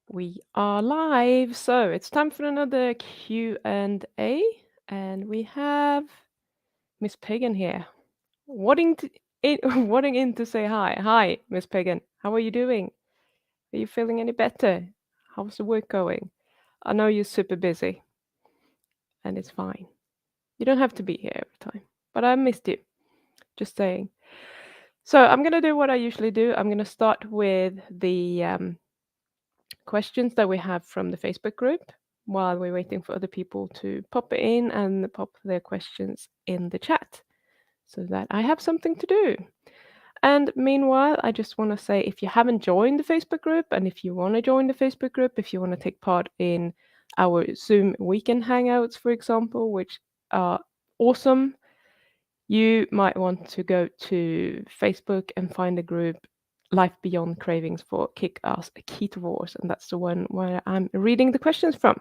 We are live, so it's time for another Q&A, and we have Miss Pagan here, wanting to wanting in to say hi. Hi, Miss Pagan. How are you doing? Are you feeling any better? How's the work going? I know you're super busy, and it's fine. You don't have to be here every time, but I missed you. Just saying. So I'm gonna do what I usually do. I'm gonna start with the questions that we have from the Facebook group while we're waiting for other people to pop in and pop their questions in the chat so that I have something to do. And meanwhile, I just want to say if you haven't joined the Facebook group and if you want to join the Facebook group, if you want to take part in our Zoom weekend hangouts, for example, which are awesome, you might want to go to Facebook and find the group Life Beyond Cravings for Kick-Ass Ketovores, and that's the one where I'm reading the questions from.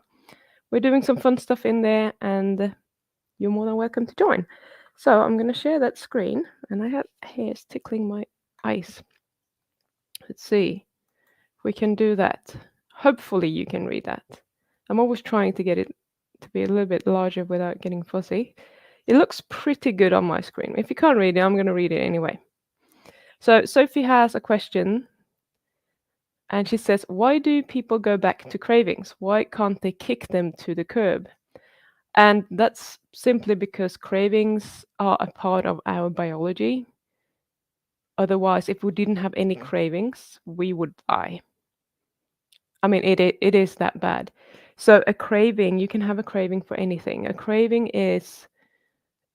We're doing some fun stuff in there, and you're more than welcome to join. So I'm going to share that screen, and I have hairs tickling my eyes. Let's see if we can do that. Hopefully you can read that. I'm always trying to get it to be a little bit larger without getting fuzzy. It looks pretty good on my screen. If you can't read it, I'm going to read it anyway. So Sophie has a question, and she says, why do people go back to cravings? Why can't they kick them to the curb? And that's simply because cravings are a part of our biology. Otherwise, if we didn't have any cravings, we would die. I mean, it is that bad. So a craving, you can have a craving for anything. A craving is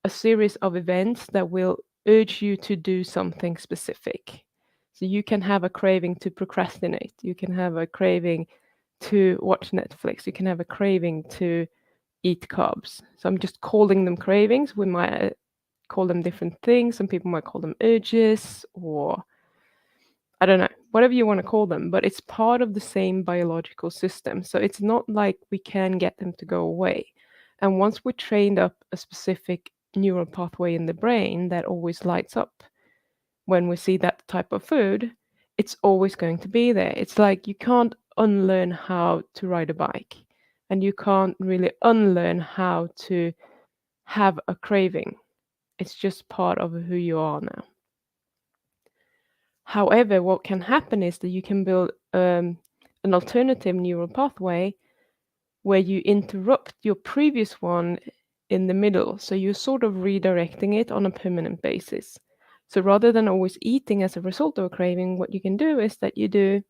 a series of events that will urge you to do something specific. So you can have a craving to procrastinate. You can have a craving to watch Netflix. You can have a craving to eat carbs. So I'm just calling them cravings. We might call them different things. Some people might call them urges, or I don't know, whatever you want to call them, but it's part of the same biological system. So it's not like we can get them to go away. And once we trained up a specific neural pathway in the brain that always lights up when we see that type of food, it's always going to be there. It's like you can't unlearn how to ride a bike, and you can't really unlearn how to have a craving. It's just part of who you are now. However, what can happen is that you can build an alternative neural pathway where you interrupt your previous one in the middle. So you're sort of redirecting it on a permanent basis. So rather than always eating as a result of a craving, what you can do is that you do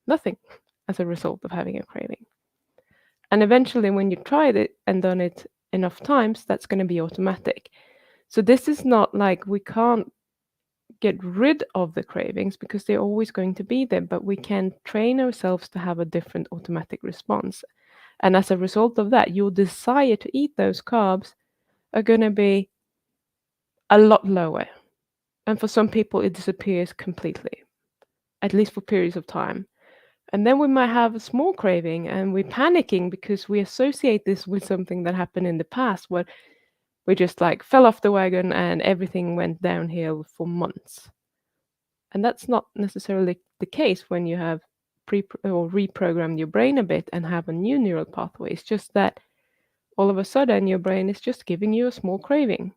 nothing as a result of having a craving. And eventually, when you tried it and done it enough times, that's going to be automatic. So this is not like we can't get rid of the cravings because they're always going to be there, but we can train ourselves to have a different automatic response. And as a result of that, your desire to eat those carbs are going to be a lot lower. And for some people, it disappears completely, at least for periods of time. And then we might have a small craving and we're panicking because we associate this with something that happened in the past where we just like fell off the wagon and everything went downhill for months. And that's not necessarily the case when you have or reprogrammed your brain a bit and have a new neural pathway. It's just that all of a sudden your brain is just giving you a small craving.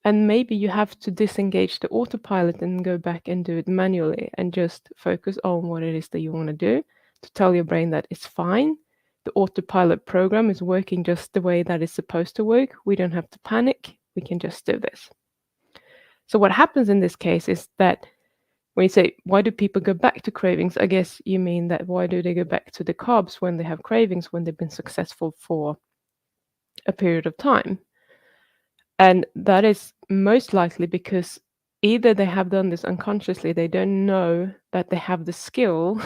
And maybe you have to disengage the autopilot and go back and do it manually and just focus on what it is that you want to do to tell your brain that it's fine. The autopilot program is working just the way that it's supposed to work. We don't have to panic. We can just do this. So what happens in this case is that when you say, why do people go back to cravings? I guess you mean that why do they go back to the carbs when they have cravings, when they've been successful for a period of time? And that is most likely because either they have done this unconsciously, they don't know that they have the skill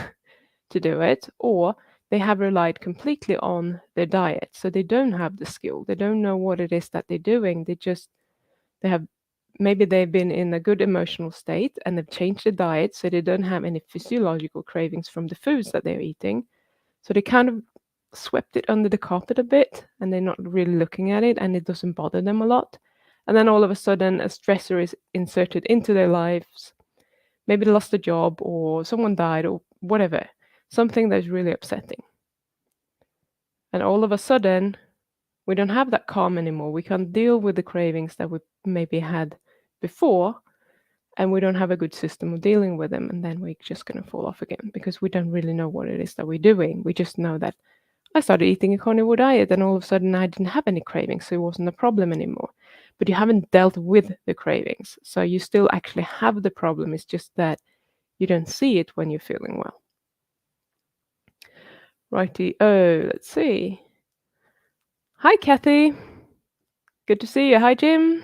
to do it, or they have relied completely on their diet. So they don't have the skill. They don't know what it is that they're doing. They have maybe they've been in a good emotional state and they've changed the diet so they don't have any physiological cravings from the foods that they're eating. So they kind of swept it under the carpet a bit and they're not really looking at it and it doesn't bother them a lot. And then all of a sudden a stressor is inserted into their lives. Maybe they lost a job or someone died or whatever. something that's really upsetting. And all of a sudden, we don't have that calm anymore. We can't deal with the cravings that we maybe had before, and we don't have a good system of dealing with them. And then we're just going to fall off again because we don't really know what it is that we're doing. We just know that I started eating a carnivore diet, and all of a sudden I didn't have any cravings, so it wasn't a problem anymore. But you haven't dealt with the cravings, so you still actually have the problem. It's just that you don't see it when you're feeling well. Righty. Oh, let's see. Hi, Kathy. Good to see you. Hi, Jim.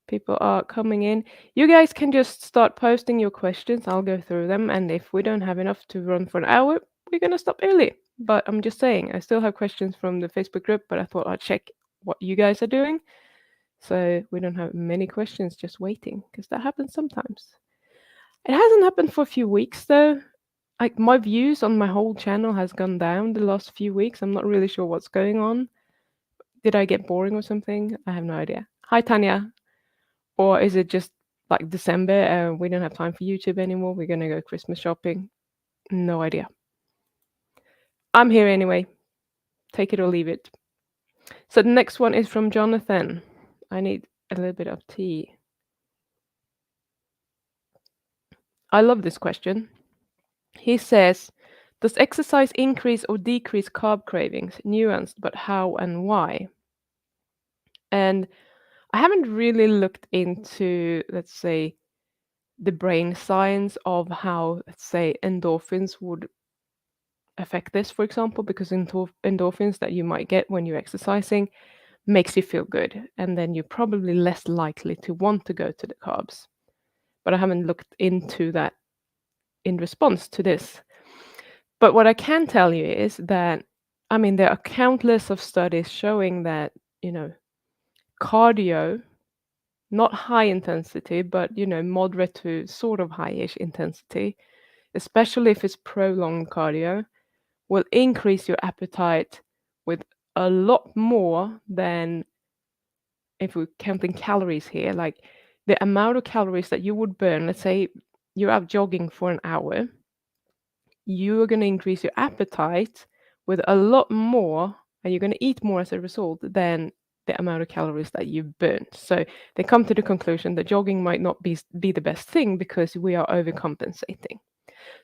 People are coming in. You guys can just start posting your questions. I'll go through them. And if we don't have enough to run for an hour, we're going to stop early. But I'm just saying, I still have questions from the Facebook group, but I thought I'd check what you guys are doing. So we don't have many questions just waiting, because that happens sometimes. It hasn't happened for a few weeks though. Like, my views on my whole channel has gone down the last few weeks. I'm not really sure what's going on. Did I get boring or something? I have no idea. Hi, Tanya. Or is it just like December and we don't have time for YouTube anymore? We're going to go Christmas shopping? No idea. I'm here anyway. Take it or leave it. So the next one is from Jonathan. I need a little bit of tea. I love this question. He says, does exercise increase or decrease carb cravings? Nuanced, but how and why? And I haven't really looked into, let's say, the brain science of how, let's say, endorphins would affect this, for example, because endorphins that you might get when you're exercising makes you feel good, and then you're probably less likely to want to go to the carbs. But I haven't looked into that in response to this. But what I can tell you is that, I mean, there are countless of studies showing that, cardio, not high intensity, but, moderate to sort of high-ish intensity, especially if it's prolonged cardio, will increase your appetite with a lot more than, if we're counting calories here, like the amount of calories that you would burn. Let's say you're out jogging for an hour, you are going to increase your appetite with a lot more, and you're going to eat more as a result than the amount of calories that you burn. So they come to the conclusion that jogging might not be the best thing because we are overcompensating.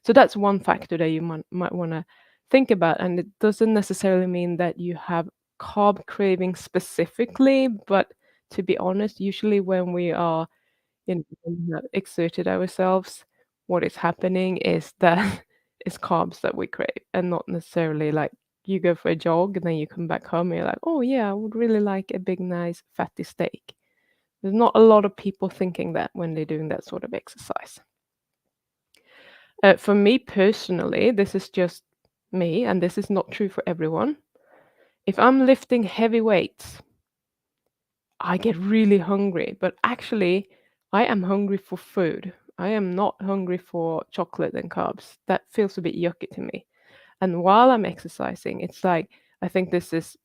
So that's one factor that you might want to think about. And it doesn't necessarily mean that you have carb cravings specifically, but to be honest, usually when we are, when we have exerted ourselves, what is happening is that it's carbs that we crave, and not necessarily like you go for a jog and then you come back home and you're like, oh yeah, I would really like a big, nice, fatty steak. There's not a lot of people thinking that when they're doing that sort of exercise. For me personally, this is just me, and this is not true for everyone. If I'm lifting heavy weights, I get really hungry, but actually, I am hungry for food. I am not hungry for chocolate and carbs. That feels a bit yucky to me. And while I'm exercising, it's like, I think this is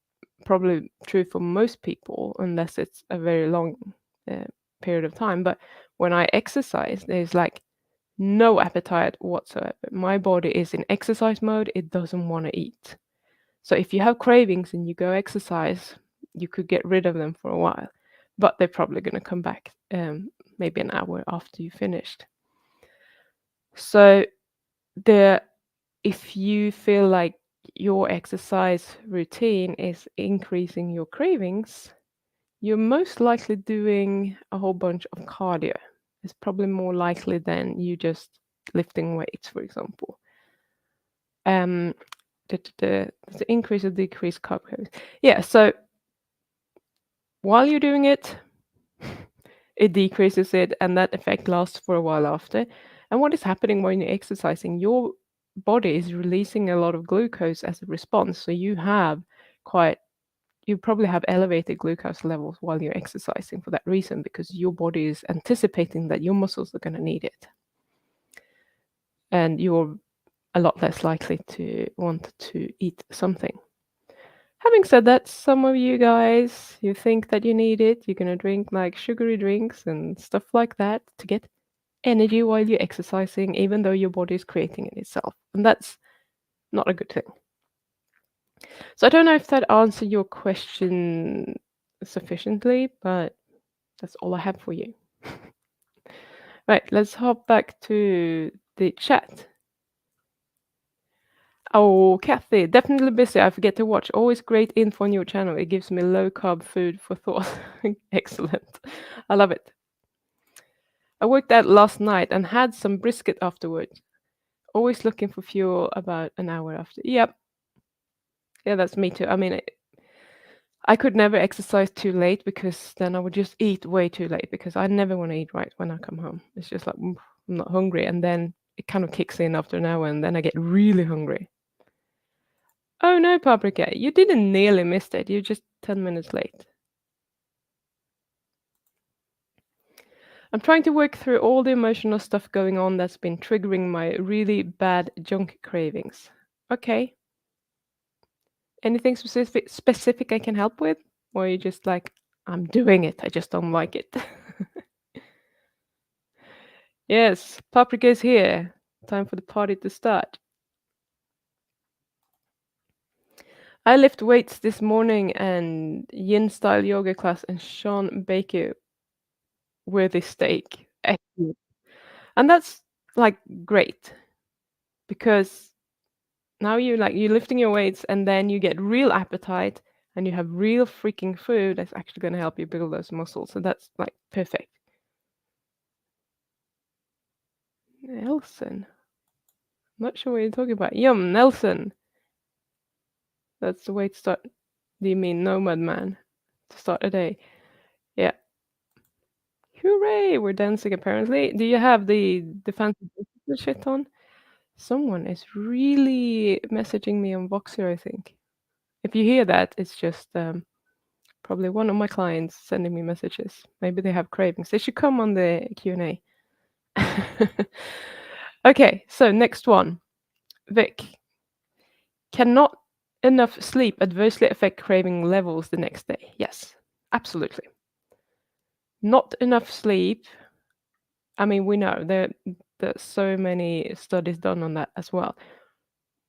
probably true for most people, unless it's a very long uh, period of time. But when I exercise, there's like no appetite whatsoever. My body is in exercise mode, it doesn't want to eat. So if you have cravings and you go exercise, you could get rid of them for a while, but they're probably going to come back maybe an hour after you finished. So if you feel like your exercise routine is increasing your cravings, you're most likely doing a whole bunch of cardio. It's probably more likely than you just lifting weights, for example. The increase or decrease carb cravings. Yeah, so while you're doing it, it decreases it, and that effect lasts for a while after. And what is happening when you're exercising? Your body is releasing a lot of glucose as a response. So you probably have elevated glucose levels while you're exercising for that reason, because your body is anticipating that your muscles are going to need it. And you're a lot less likely to want to eat something. Having said that, some of you guys, you think that you need it. You're going to drink like sugary drinks and stuff like that to get energy while you're exercising, even though your body is creating it itself. And that's not a good thing. So I don't know if that answered your question sufficiently, but that's all I have for you. Right, let's hop back to the chat. Oh, Kathy, definitely busy. I forget to watch. Always great info on your channel. It gives me low carb food for thought. Excellent. I love it. I worked out last night and had some brisket afterwards. Always looking for fuel about an hour after. Yep. Yeah, that's me too. I mean, I could never exercise too late because then I would just eat way too late because I never want to eat right when I come home. It's just like, I'm not hungry. And then it kind of kicks in after an hour and then I get really hungry. Oh no, Paprika, you didn't nearly miss it. You're just 10 minutes late. I'm trying to work through all the emotional stuff going on that's been triggering my really bad junk cravings. Okay. Anything specific I can help with? Or are you just like, I'm doing it, I just don't like it? Yes, Paprika is here. Time for the party to start. I lift weights this morning and yin style yoga class and Sean Baker worthy steak. Excellent. And that's like great because now you're lifting your weights and then you get real appetite and you have real freaking food that's actually going to help you build those muscles. So that's like perfect. Nelson. Not sure what you're talking about. Yum, Nelson. That's the way to start. Do you mean Nomad Man? To start a day. Yeah. Hooray! We're dancing apparently. Do you have the fancy shit on? Someone is really messaging me on Voxer, I think. If you hear that, it's just probably one of my clients sending me messages. Maybe they have cravings. They should come on the Q&A. Okay, so next one. Vic. Cannot enough sleep adversely affect craving levels the next day? Yes, absolutely. Not enough sleep. I mean, we know there's so many studies done on that as well.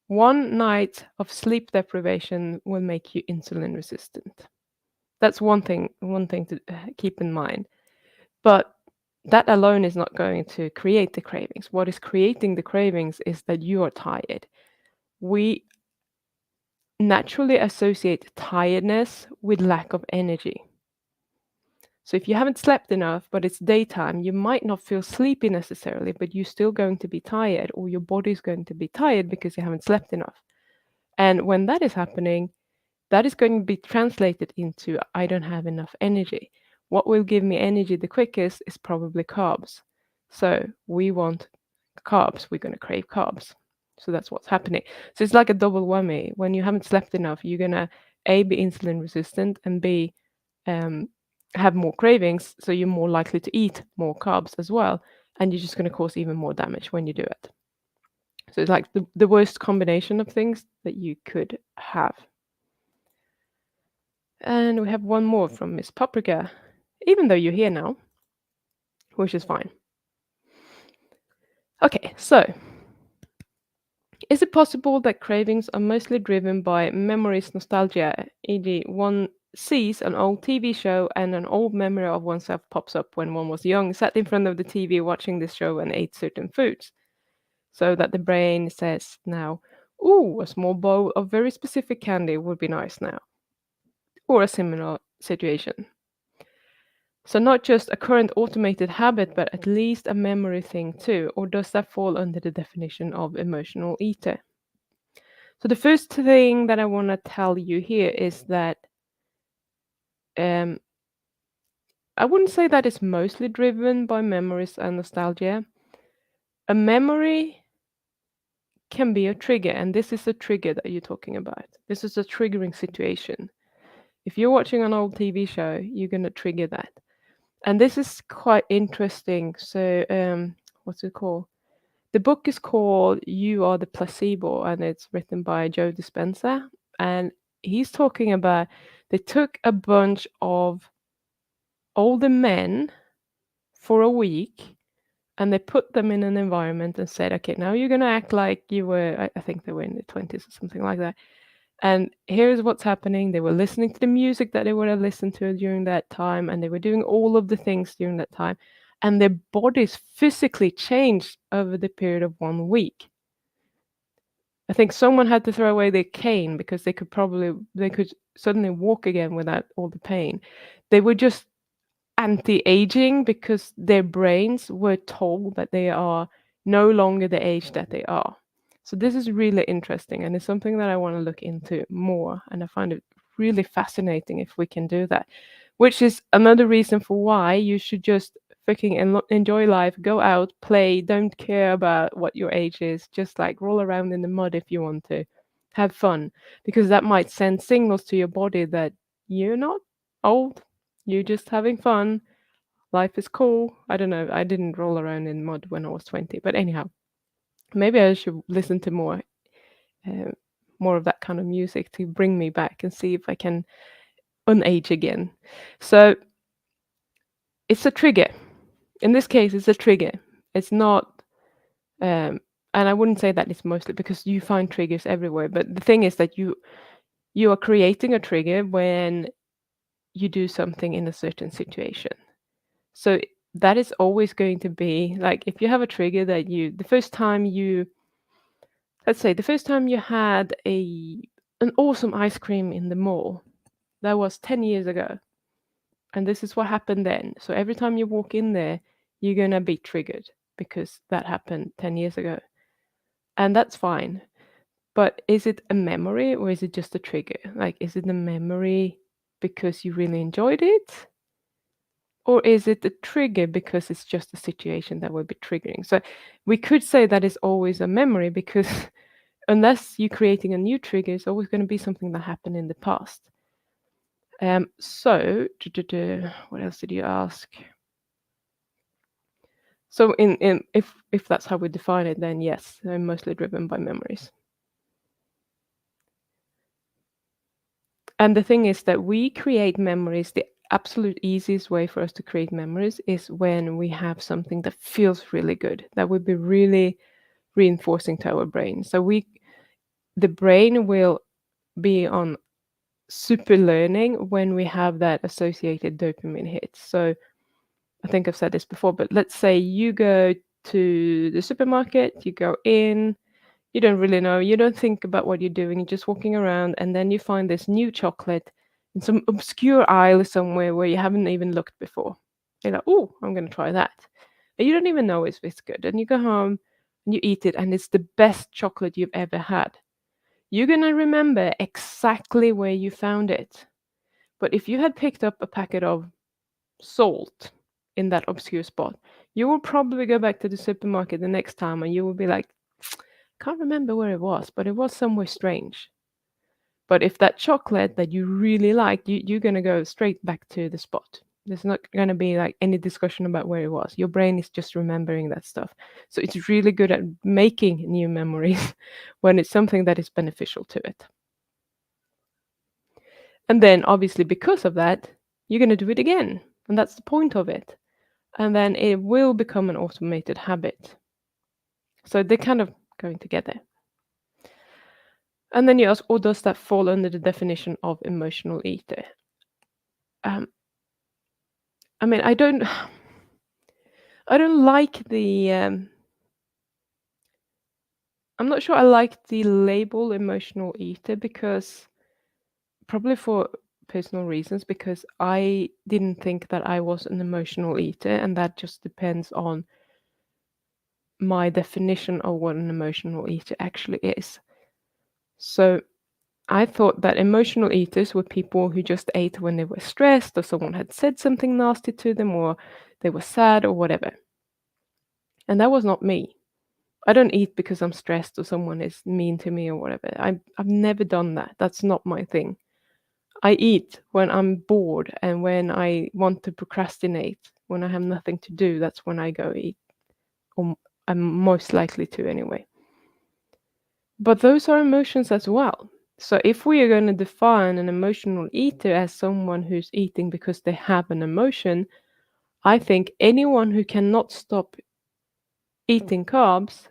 One night of sleep deprivation will make you insulin resistant. That's one thing to keep in mind. But that alone is not going to create the cravings. What is creating the cravings is that you are tired. We naturally associate tiredness with lack of energy. So if you haven't slept enough, but it's daytime, you might not feel sleepy necessarily, but you're still going to be tired, or your body's going to be tired because you haven't slept enough. And when that is happening, that is going to be translated into I don't have enough energy. What will give me energy the quickest is probably carbs. So we want carbs, we're going to crave carbs. So that's what's happening. So it's like a double whammy. When you haven't slept enough, you're going to A, be insulin resistant, and B, um, have more cravings. So you're more likely to eat more carbs as well. And you're just going to cause even more damage when you do it. So it's like the worst combination of things that you could have. And we have one more from Miss Paprika, even though you're here now, which is fine. Okay, so is it possible that cravings are mostly driven by memories nostalgia, e.g., one sees an old TV show and an old memory of oneself pops up when one was young, sat in front of the TV watching this show and ate certain foods, so that the brain says now, ooh, a small bowl of very specific candy would be nice now, or a similar situation. So not just a current automated habit, but at least a memory thing too, or does that fall under the definition of emotional eater? So the first thing that I want to tell you here is that um, I wouldn't say that it's mostly driven by memories and nostalgia. A memory can be a trigger, and this is a trigger that you're talking about. This is a triggering situation. If you're watching an old TV show, you're going to trigger that. And this is quite interesting. So, what's it called? The book is called You Are the Placebo, and it's written by Joe Dispenza. And he's talking about they took a bunch of older men for a week and they put them in an environment and said, okay, now you're going to act like you were, I think they were in the 20s or something like that. And here's what's happening. They were listening to the music that they would have listened to during that time, and they were doing all of the things during that time. And their bodies physically changed over the period of 1 week. I think someone had to throw away their cane because they could suddenly walk again without all the pain. They were just anti-aging because their brains were told that they are no longer the age that they are. So this is really interesting, and it's something that I want to look into more, and I find it really fascinating if we can do that, which is another reason for why you should just freaking enjoy life, go out, play, don't care about what your age is, just like roll around in the mud if you want to. Have fun, because that might send signals to your body that you're not old, you're just having fun. Life is cool. I don't know. I didn't roll around in mud when I was 20, but anyhow, maybe I should listen to uh, more of that kind of music to bring me back and see if I can unage again. So it's a trigger. In this case, it's a trigger. It's not, and I wouldn't say that it's mostly because you find triggers everywhere. But the thing is that you are creating a trigger when you do something in a certain situation. So that is always going to be like if you have a trigger that the first time you, let's say the first time you had an awesome ice cream in the mall, that was 10 years ago. And this is what happened then. So every time you walk in there, you're going to be triggered because that happened 10 years ago. And that's fine. But is it a memory or is it just a trigger? Like, is it a memory because you really enjoyed it? Or is it a trigger because it's just a situation that will be triggering? So we could say that is always a memory because unless you're creating a new trigger, it's always going to be something that happened in the past. So what else did you ask? So in if that's how we define it, then yes, they're mostly driven by memories. And the thing is that we create memories. The absolute easiest way for us to create memories is when we have something that feels really good, that would be really reinforcing to our brain. So the brain will be on super learning when we have that associated dopamine hit. So I think I've said this before, but let's say you go to the supermarket, you go in, you don't really know, you don't think about what you're doing, you're just walking around, and then you find this new chocolate in some obscure aisle somewhere where you haven't even looked before. You're like, oh, I'm going to try that. And you don't even know if it's good. And you go home and you eat it, and it's the best chocolate you've ever had. You're going to remember exactly where you found it. But if you had picked up a packet of salt in that obscure spot, you will probably go back to the supermarket the next time and you will be like, can't remember where it was, but it was somewhere strange. But if that chocolate that you really like, you're going to go straight back to the spot. There's not going to be like any discussion about where it was. Your brain is just remembering that stuff. So it's really good at making new memories when it's something that is beneficial to it. And then obviously because of that, you're going to do it again. And that's the point of it. And then it will become an automated habit. So they're kind of going together. And then you ask, or does that fall under the definition of emotional eater? I mean, I don't like the. I'm not sure I like the label emotional eater because probably for personal reasons, because I didn't think that I was an emotional eater, and that just depends on my definition of what an emotional eater actually is. So I thought that emotional eaters were people who just ate when they were stressed or someone had said something nasty to them or they were sad or whatever. And that was not me. I don't eat because I'm stressed or someone is mean to me or whatever. I've never done that. That's not my thing. I eat when I'm bored and when I want to procrastinate, when I have nothing to do, that's when I go eat. Or I'm most likely to anyway. But those are emotions as well. So if we are going to define an emotional eater as someone who's eating because they have an emotion, I think anyone who cannot stop eating carbs,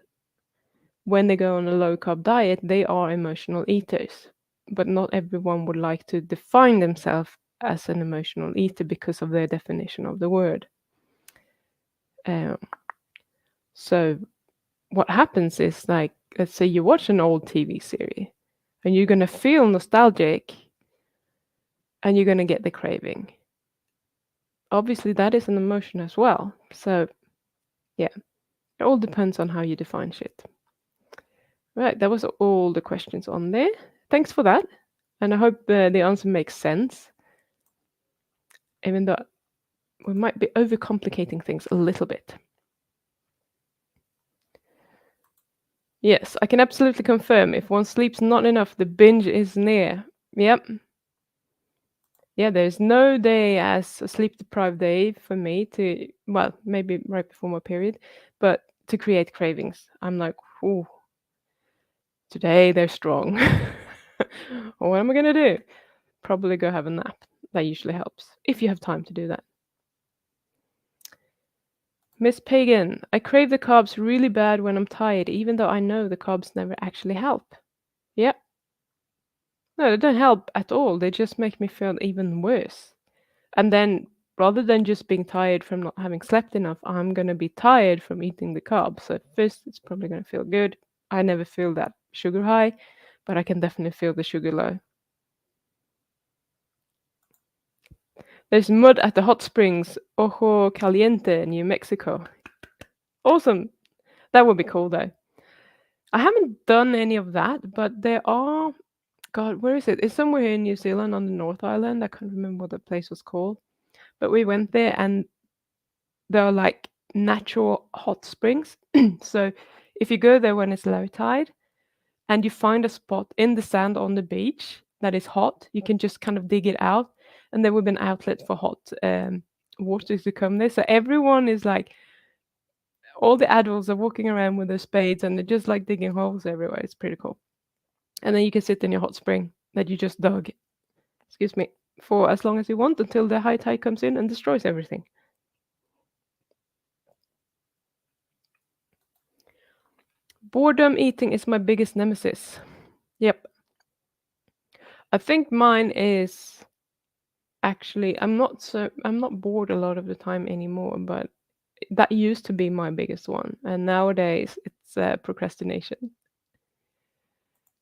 when they go on a low carb diet, they are emotional eaters. But not everyone would like to define themselves as an emotional eater because of their definition of the word. Um, so what happens is, like, let's say you watch an old TV series and you're going to feel nostalgic and you're going to get the craving. Obviously, that is an emotion as well. So, yeah, it all depends on how you define shit. Right, that was all the questions on there. Thanks for that. And I hope the answer makes sense, even though we might be overcomplicating things a little bit. Yes, I can absolutely confirm if one sleeps not enough, the binge is near. Yep. Yeah, there's no day as a sleep deprived day for me to, well, maybe right before my period, but to create cravings. I'm like, ooh, today they're strong. What am I going to do? Probably go have a nap. That usually helps, if you have time to do that. Miss Pagan, I crave the carbs really bad when I'm tired, even though I know the carbs never actually help. Yep. No, they don't help at all. They just make me feel even worse. And then rather than just being tired from not having slept enough, I'm going to be tired from eating the carbs. So at first, it's probably going to feel good. I never feel that sugar high, but I can definitely feel the sugar low. There's mud at the hot springs, Ojo Caliente, New Mexico. Awesome. That would be cool, though. I haven't done any of that, but there are. God, where is it? It's somewhere here in New Zealand on the North Island. I can't remember what the place was called. But we went there and there are like natural hot springs. So if you go there when it's low tide and you find a spot in the sand on the beach that is hot, you can just kind of dig it out. And there will be an outlet for hot water to come there. So everyone is like, all the adults are walking around with their spades and they're just like digging holes everywhere. It's pretty cool. And then you can sit in your hot spring that you just dug, excuse me, for as long as you want until the high tide comes in and destroys everything. Boredom eating is my biggest nemesis. Yep. I think mine is actually I'm not bored a lot of the time anymore, but that used to be my biggest one. And nowadays it's procrastination.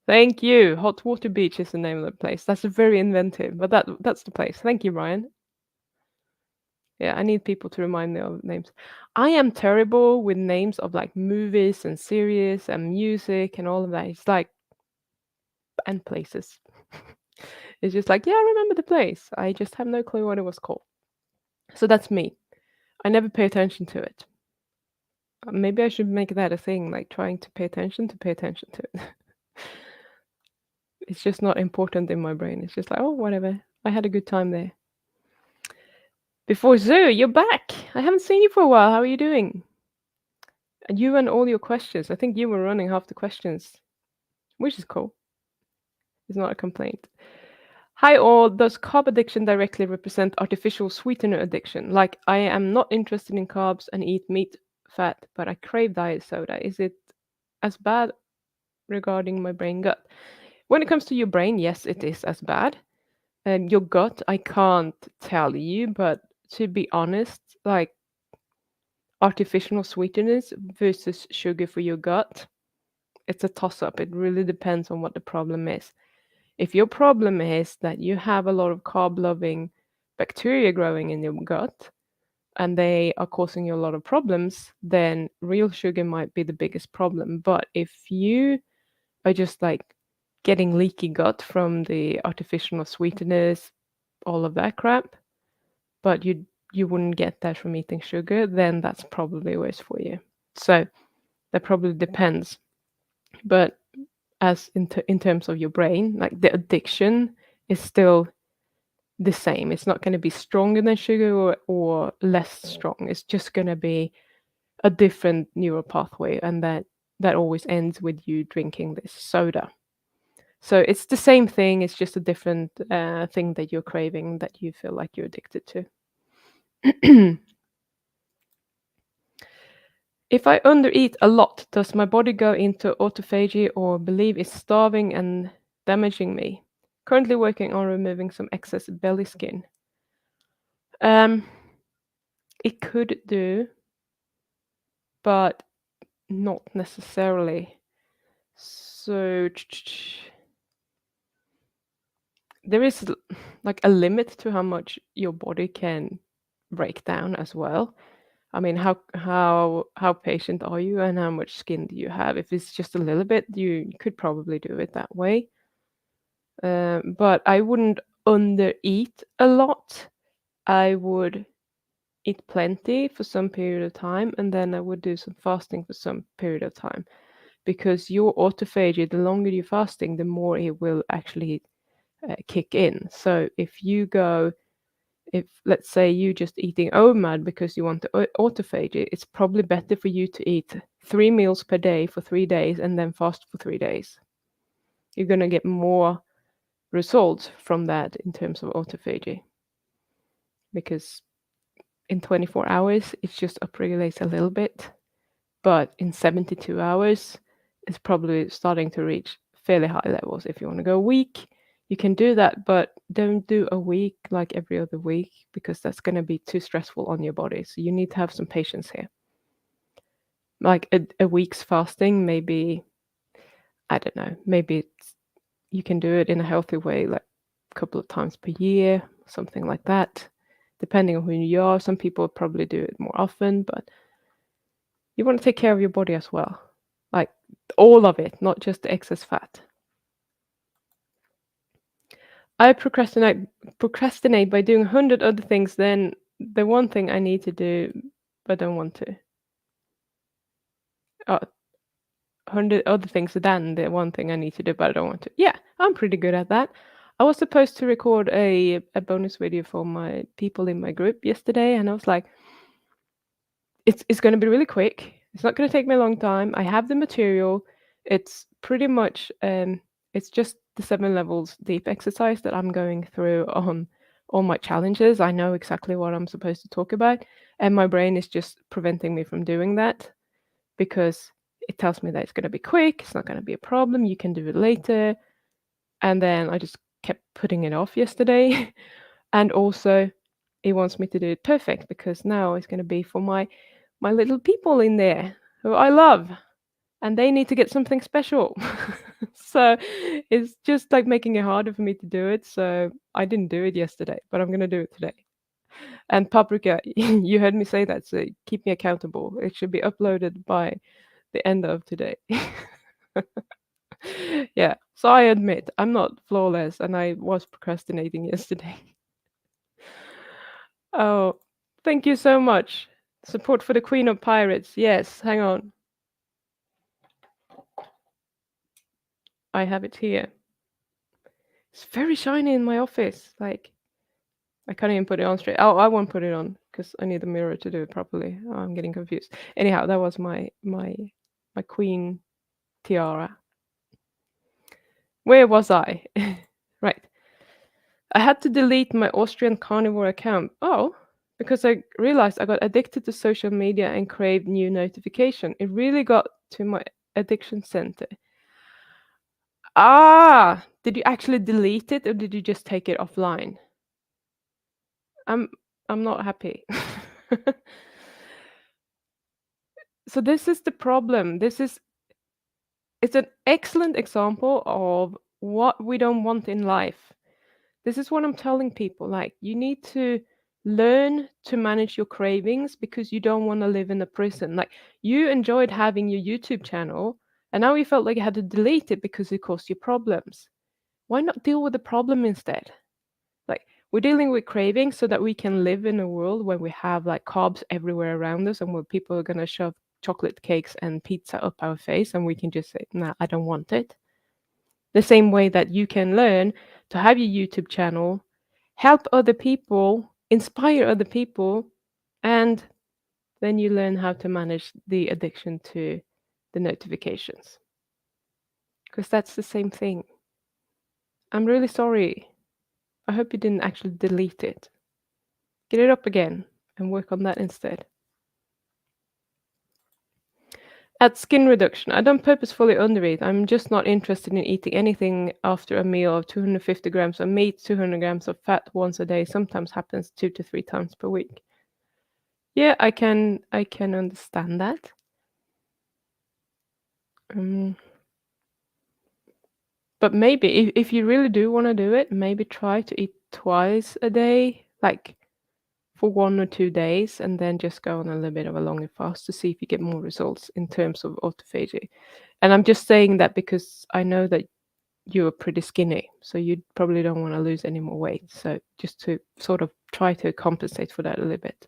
Thank you. Hot Water Beach is the name of the place. That's very inventive, but that's the place. Thank you, Ryan. Yeah, I need people to remind me of names. I am terrible with names of like movies and series and music and all of that. It's like, and places. It's just like, yeah, I remember the place. I just have no clue what it was called. So that's me. I never pay attention to it. Maybe I should make that a thing, like trying to pay attention to it. It's just not important in my brain. It's just like, oh, whatever. I had a good time there. Before Zoo, you're back. I haven't seen you for a while. How are you doing? And you and all your questions. I think you were running half the questions, which is cool. It's not a complaint. Hi all, does carb addiction directly represent artificial sweetener addiction? Like, I am not interested in carbs and eat meat, fat, but I crave diet soda. Is it as bad regarding my brain gut? When it comes to your brain, yes, it is as bad. And your gut, I can't tell you, but to be honest, like artificial sweeteners versus sugar for your gut, it's a toss up. It really depends on what the problem is. If your problem is that you have a lot of carb loving bacteria growing in your gut and they are causing you a lot of problems, then real sugar might be the biggest problem. But if you are just like getting leaky gut from the artificial sweeteners, all of that crap, but you wouldn't get that from eating sugar, then that's probably worse for you. So that probably depends. But as in terms of your brain, like the addiction is still the same. It's not going to be stronger than sugar or less strong. It's just going to be a different neural pathway, and that always ends with you drinking this soda. So it's the same thing. It's just a different thing that you're craving that you feel like you're addicted to. If I undereat a lot, does my body go into autophagy or believe it's starving and damaging me? Currently working on removing some excess belly skin. Um, it could do, but not necessarily. So there is like a limit to how much your body can break down as well. I mean, how patient are you and how much skin do you have? If it's just a little bit, you could probably do it that way. But I wouldn't undereat a lot. I would eat plenty for some period of time, and then I would do some fasting for some period of time. Because your autophagy, the longer you're fasting, the more it will actually kick in. So if let's say you just eating OMAD because you want the autophagy, it's probably better for you to eat 3 meals per day for 3 days and then fast for 3 days. You're gonna get more results from that in terms of autophagy because in 24 hours it just upregulates a little bit, but in 72 hours it's probably starting to reach fairly high levels. If you want to go a week, you can do that, but don't do a week like every other week because that's going to be too stressful on your body. So you need to have some patience here. Like a week's fasting, maybe, I don't know, maybe you can do it in a healthy way, like a couple of times per year, something like that, depending on who you are. Some people probably do it more often, but you want to take care of your body as well. Like all of it, not just the excess fat. I procrastinate by doing 100 other things than the one thing I need to do but don't want to. 100 other things than the one thing I need to do but I don't want to. Yeah, I'm pretty good at that. I was supposed to record a bonus video for my people in my group yesterday, and I was like, it's going to be really quick. It's not going to take me a long time. I have the material. It's pretty much it's just the 7 levels deep exercise that I'm going through on all my challenges. I know exactly what I'm supposed to talk about, and my brain is just preventing me from doing that because it tells me that it's going to be quick, it's not going to be a problem, you can do it later. And then I just kept putting it off yesterday. And also it wants me to do it perfect because now it's going to be for my little people in there who I love, and they need to get something special. So it's just like making it harder for me to do it. So I didn't do it yesterday, but I'm going to do it today. And Paprika, you heard me say that, so keep me accountable. It should be uploaded by the end of today. Yeah, so I admit I'm not flawless and I was procrastinating yesterday. Oh, thank you so much. Support for the Queen of Pirates. Yes, hang on. I have it here. It's very shiny in my office. Like, I can't even put it on straight. Oh, I won't put it on because I need the mirror to do it properly. Oh, I'm getting confused. Anyhow, that was my queen tiara. Where was I? Right. I had to delete my Austrian carnivore account. Oh, because I realized I got addicted to social media and craved new notification. It really got to my addiction center. Ah, did you actually delete it or did you just take it offline? I'm I'm not happy. So this is the problem. It's an excellent example of what we don't want in life. This is what I'm telling people. Like, you need to learn to manage your cravings because you don't want to live in a prison. Like, you enjoyed having your YouTube channel, and now you felt like you had to delete it because it caused you problems. Why not deal with the problem instead? Like, we're dealing with cravings so that we can live in a world where we have like carbs everywhere around us and where people are going to shove chocolate cakes and pizza up our face and we can just say, nah, I don't want it. The same way that you can learn to have your YouTube channel, help other people, inspire other people, and then you learn how to manage the addiction to the notifications. Because that's the same thing. I'm really sorry. I hope you didn't actually delete it. Get it up again and work on that instead. At skin reduction, I don't purposefully undereat. I'm just not interested in eating anything after a meal of 250 grams of meat, 200 grams of fat once a day. Sometimes happens 2 to 3 times per week. Yeah, I can understand that. Um, but maybe if you really do want to do it, maybe try to eat twice a day, like for 1 or 2 days, and then just go on a little bit of a longer fast to see if you get more results in terms of autophagy. And I'm just saying that because I know that you're pretty skinny, so you probably don't want to lose any more weight. So just to sort of try to compensate for that a little bit.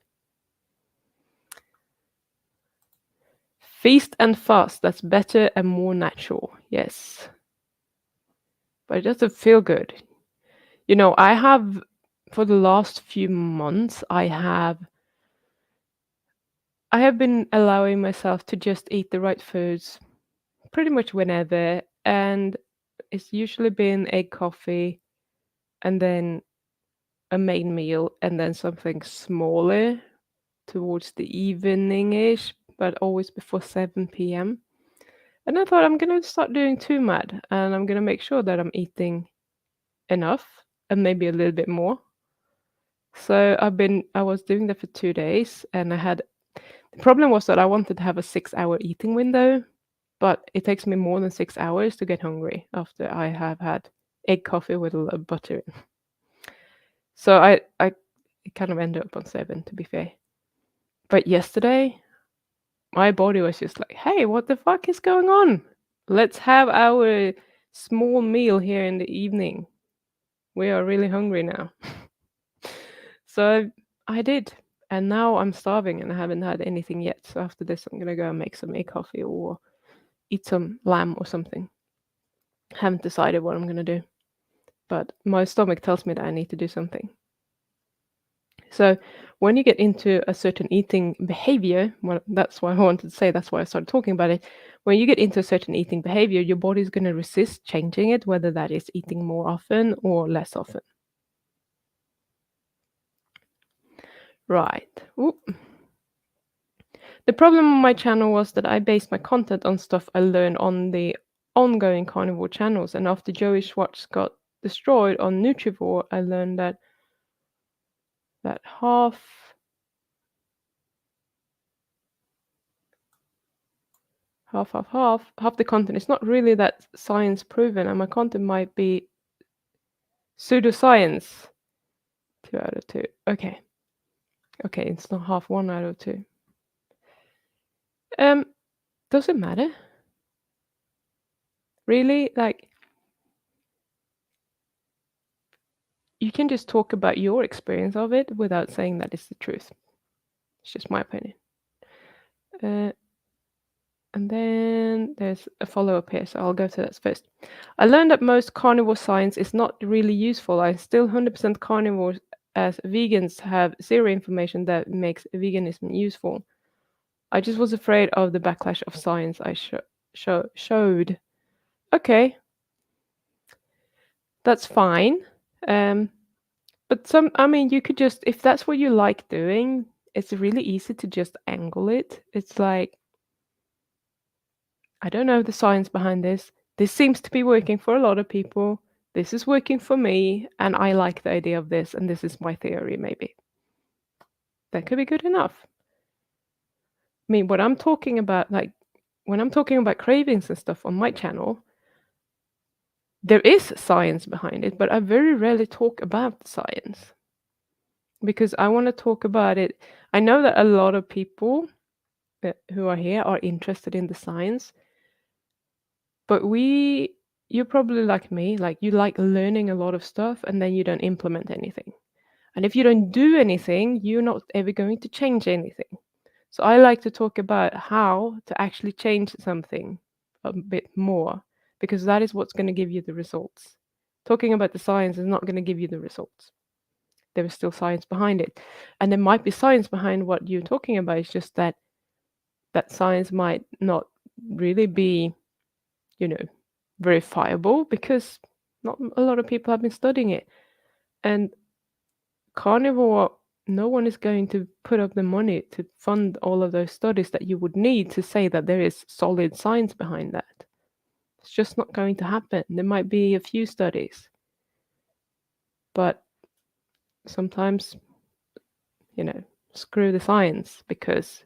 Feast and fast, that's better and more natural. Yes. But it doesn't feel good. I have for the last few months, I have been allowing myself to just eat the right foods pretty much whenever, and it's usually been egg coffee and then a main meal and then something smaller towards the evening-ish, but always before 7 p.m. And I thought I'm gonna start doing two mad, and I'm gonna make sure that I'm eating enough and maybe a little bit more. So I was doing that for 2 days, and the problem was that I wanted to have a 6-hour eating window, but it takes me more than 6 hours to get hungry after I have had egg coffee with a little butter in. So I it kind of ended up on 7, to be fair. But yesterday, my body was just like, "Hey, what the fuck is going on? Let's have our small meal here in the evening. We are really hungry now." So I did, and now I'm starving and I haven't had anything yet. So after this, I'm gonna go and make some egg coffee or eat some lamb or something. Haven't decided what I'm gonna do, but my stomach tells me that I need to do something. So when you get into a certain eating behavior, well, that's why I wanted to say, that's why I started talking about it. When you get into a certain eating behavior, your body's going to resist changing it, whether that is eating more often or less often. Right. Ooh. The problem on my channel was that I based my content on stuff I learned on the ongoing carnivore channels, and after Joey Schwartz got destroyed on Nutrivore, I learned that half the content is not really that science proven, and my content might be pseudoscience. 2 out of 2. Okay. Okay, it's not half, 1 out of 2. Um, does it matter? Really? Like, you can just talk about your experience of it without saying that it's the truth. It's just my opinion. Uh, and then there's a follow-up here, so I'll go to that first. I learned that most carnivore science is not really useful. I'm still 100% carnivore, as vegans have zero information that makes veganism useful. I just was afraid of the backlash of science I showed. Okay, that's fine. Um, but I mean, you could just, if that's what you like doing, it's really easy to just angle it. It's like, I don't know the science behind this. This seems to be working for a lot of people. This is working for me, and I like the idea of this, and this is my theory, maybe. That could be good enough. I mean, what I'm talking about, like, when I'm talking about cravings and stuff on my channel, there is science behind it, but I very rarely talk about the science because I want to talk about it. I know that a lot of people who are here are interested in the science, but you're probably like me, like you like learning a lot of stuff and then you don't implement anything. And if you don't do anything, you're not ever going to change anything. So I like to talk about how to actually change something a bit more because that is what's going to give you the results. Talking about the science is not going to give you the results. There is still science behind it. And there might be science behind what you're talking about. It's just that science might not really be, you know, verifiable because not a lot of people have been studying it. And carnivore no one is going to put up the money to fund all of those studies that you would need to say that there is solid science behind that. It's just not going to happen. There might be a few studies, but sometimes, you know, screw the science because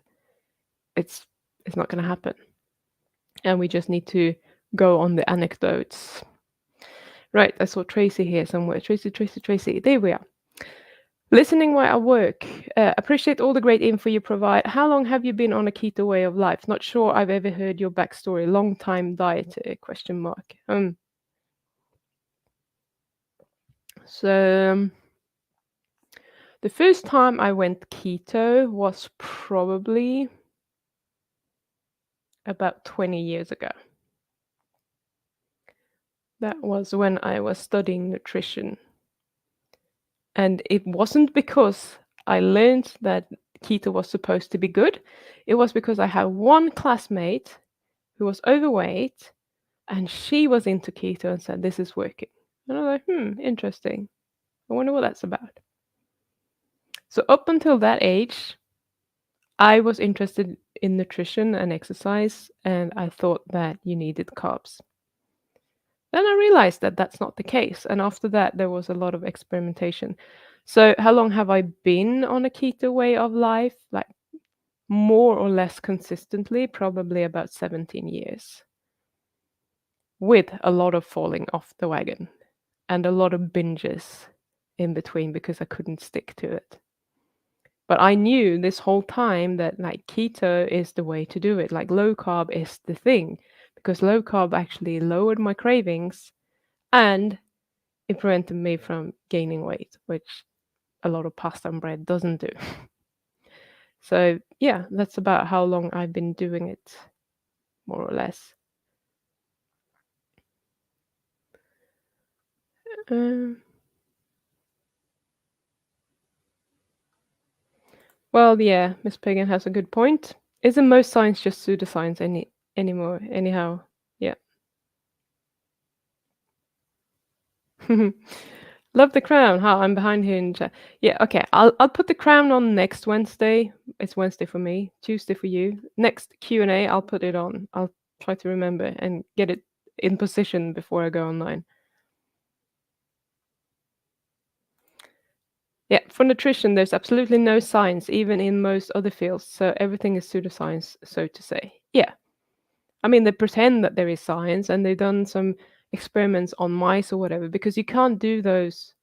it's it's not going to happen. And we just need to go on the anecdotes. Right, I saw Tracy here somewhere. Tracy, Tracy, Tracy. There we are. Listening while at work. Appreciate all the great info you provide. How long have you been on a keto way of life? Not sure I've ever heard your backstory. Long time dieter? Question mark. So the first time I went keto was probably about 20 years ago. That was when I was studying nutrition. And it wasn't because I learned that keto was supposed to be good. It was because I had one classmate who was overweight and she was into keto and said, this is working. And I was like, interesting. I wonder what that's about. So up until that age, I was interested in nutrition and exercise, and I thought that you needed carbs. Then I realized that that's not the case. And after that, there was a lot of experimentation. So, how long have I been on a keto way of life? Like more or less consistently, probably about 17 years, with a lot of falling off the wagon and a lot of binges in between because I couldn't stick to it. But I knew this whole time that like keto is the way to do it. Like low carb is the thing because low carb actually lowered my cravings and it prevented me from gaining weight, which a lot of pasta and bread doesn't do. So, yeah, that's about how long I've been doing it, more or less. Um, well, yeah, Miss Pagan has a good point. Isn't most science just pseudoscience anymore? Anyhow, yeah. Love the crown. How I'm behind here in chat. Yeah, okay. I'll put the crown on next Wednesday. It's Wednesday for me, Tuesday for you. Next Q&A, I'll put it on. I'll try to remember and get it in position before I go online. Yeah, for nutrition, there's absolutely no science, even in most other fields. So everything is pseudoscience, so to say. Yeah. I mean, they pretend that there is science and they've done some experiments on mice or whatever, because you can't do those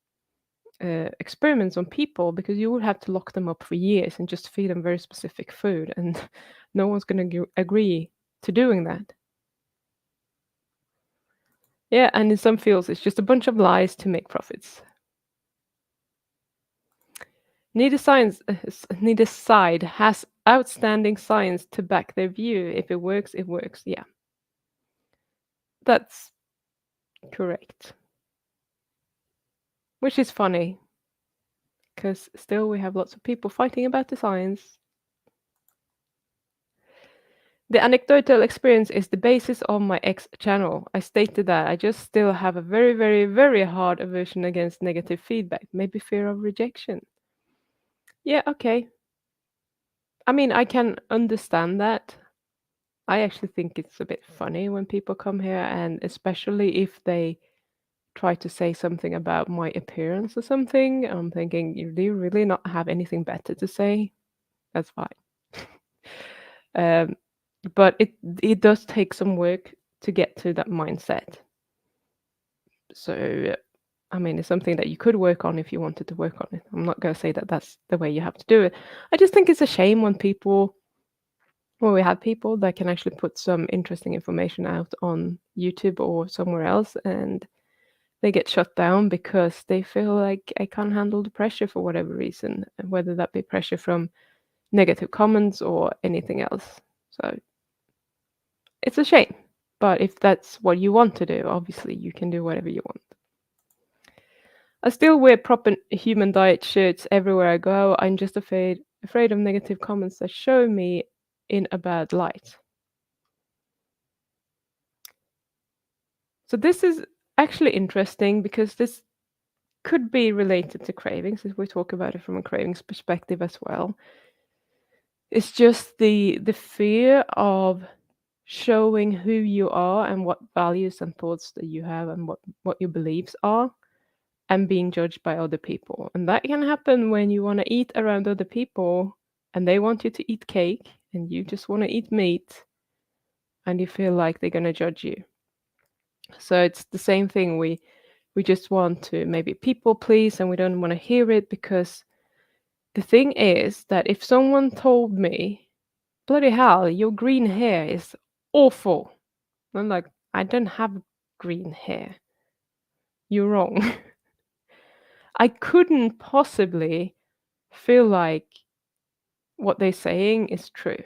experiments on people because you would have to lock them up for years and just feed them very specific food. And no one's going to agree to doing that. Yeah, and in some fields, it's just a bunch of lies to make profits. Neither neither side has outstanding science to back their view. If it works, it works. Yeah, that's correct. Which is funny, because still we have lots of people fighting about the science. The anecdotal experience is the basis of my X channel. I stated that I just still have a very, very, very hard aversion against negative feedback, maybe fear of rejection. Yeah, okay. I mean, I can understand that. I actually think it's a bit funny when people come here, and especially if they try to say something about my appearance or something. I'm thinking, do you really not have anything better to say? That's fine. Um, but it does take some work to get to that mindset. So, I mean, it's something that you could work on if you wanted to work on it. I'm not going to say that that's the way you have to do it. I just think it's a shame when we have people that can actually put some interesting information out on YouTube or somewhere else, and they get shut down because they feel like I can't handle the pressure for whatever reason, whether that be pressure from negative comments or anything else. So it's a shame. But if that's what you want to do, obviously you can do whatever you want. I still wear proper human diet shirts everywhere I go. I'm just afraid of negative comments that show me in a bad light. So this is actually interesting because could be related to cravings, if we talk about it from a cravings perspective as well. It's just the fear of showing who you are and what values and thoughts that you have and what your beliefs are and being judged by other people. And that can happen when you want to eat around other people and they want you to eat cake and you just want to eat meat and you feel like they're going to judge you. So it's the same thing. We just want to maybe people please and we don't want to hear it because the thing is that if someone told me, bloody hell, your green hair is awful. I'm like, I don't have green hair. You're wrong. I couldn't possibly feel like what they're saying is true.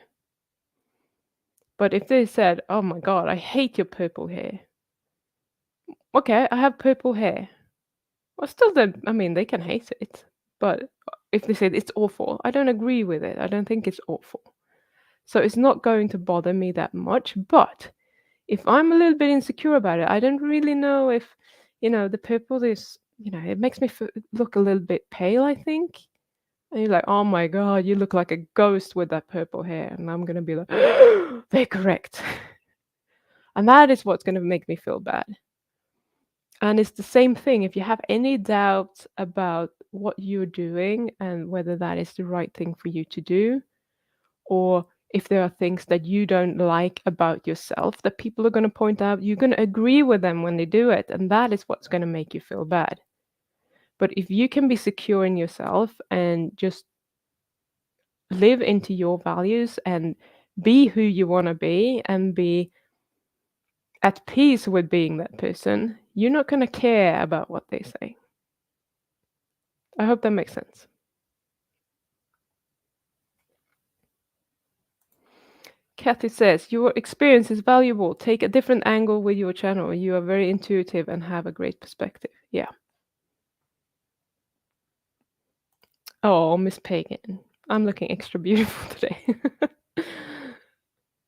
But if they said, oh my God, I hate your purple hair. Okay, I have purple hair. Well, still, I mean, they can hate it. But if they said it's awful, I don't agree with it. I don't think it's awful. So it's not going to bother me that much. But if I'm a little bit insecure about it, I don't really know if, the purple is, it makes me look a little bit pale, I think. And you're like, oh my God, you look like a ghost with that purple hair. And I'm going to be like, they're correct. And that is what's going to make me feel bad. And it's the same thing. If you have any doubts about what you're doing and whether that is the right thing for you to do, or if there are things that you don't like about yourself that people are going to point out, you're going to agree with them when they do it. And that is what's going to make you feel bad. But if you can be secure in yourself and just live into your values and be who you want to be and be at peace with being that person, you're not going to care about what they say. I hope that makes sense. Kathy says, your experience is valuable. Take a different angle with your channel. You are very intuitive and have a great perspective. Yeah. Oh, Miss Pagan. I'm looking extra beautiful today.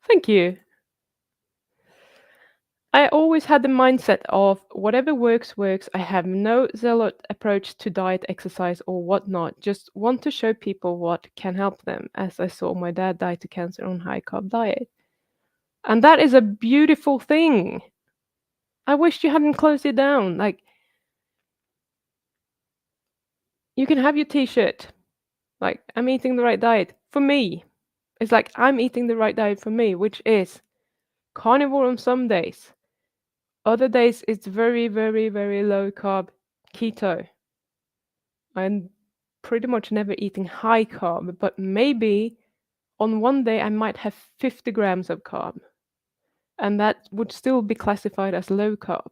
Thank you. I always had the mindset of whatever works, works. I have no zealot approach to diet, exercise, or whatnot. Just want to show people what can help them, as I saw my dad die to cancer on high carb diet. And that is a beautiful thing. I wish you hadn't closed it down. Like, you can have your t-shirt. Like, I'm eating the right diet for me. It's like I'm eating the right diet for me, which is carnivore on some days. Other days it's very, very, very low carb keto. I'm pretty much never eating high carb, but maybe on one day I might have 50 grams of carb, and that would still be classified as low carb.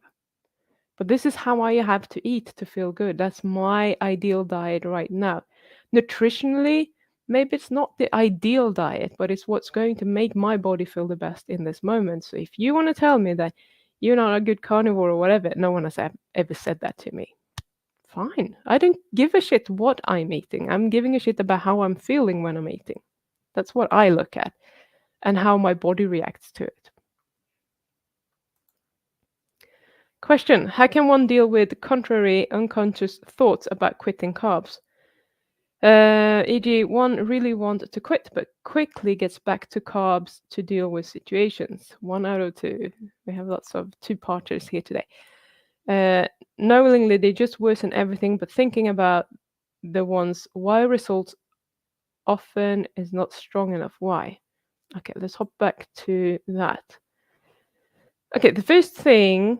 But this is how I have to eat to feel good. That's my ideal diet right now. Nutritionally, maybe it's not the ideal diet, but it's what's going to make my body feel the best in this moment. So if you want to tell me that you're not a good carnivore or whatever, no one has ever said that to me. Fine. I don't give a shit what I'm eating. I'm giving a shit about how I'm feeling when I'm eating. That's what I look at and how my body reacts to it. Question: how can one deal with contrary unconscious thoughts about quitting carbs? E.g., one really wants to quit but quickly gets back to carbs to deal with situations. 1 out of 2. We have lots of two-parters here today. Knowingly, they just worsen everything, but thinking about the ones why results often is not strong enough. Why? Okay, let's hop back to that. Okay, the first thing